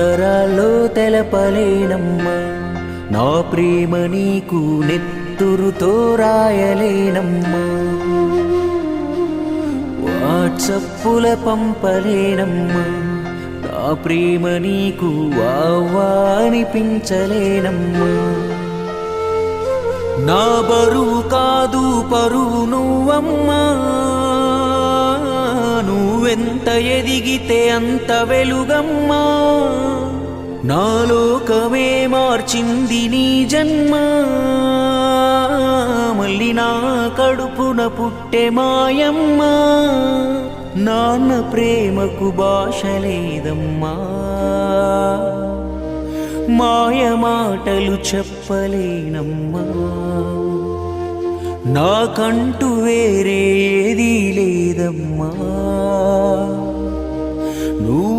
అక్షరాల్లో తెలపలేనమ్మా, నా ప్రేమ నీకు నెత్తురుతో రాయలేనమ్మా, వాట్సప్పుల పంపలేనమ్మా, నా ప్రేమ నీకు వావా అనిపించలేనమ్మా. నా బరువు కాదు పరువు నువ్వమ్మా, నువ్వెంత ఎదిగితే అంత వెలుగమ్మా, నా లోకమే మార్చింది నీ జన్మ, మళ్ళీ నా కడుపున పుట్టే మాయమ్మ, నాన్న ప్రేమకు భాష లేదమ్మా, మాయ మాటలు చెప్పలేనమ్మా, నాకంటూ వేరే ఏదీ లేదమ్మా.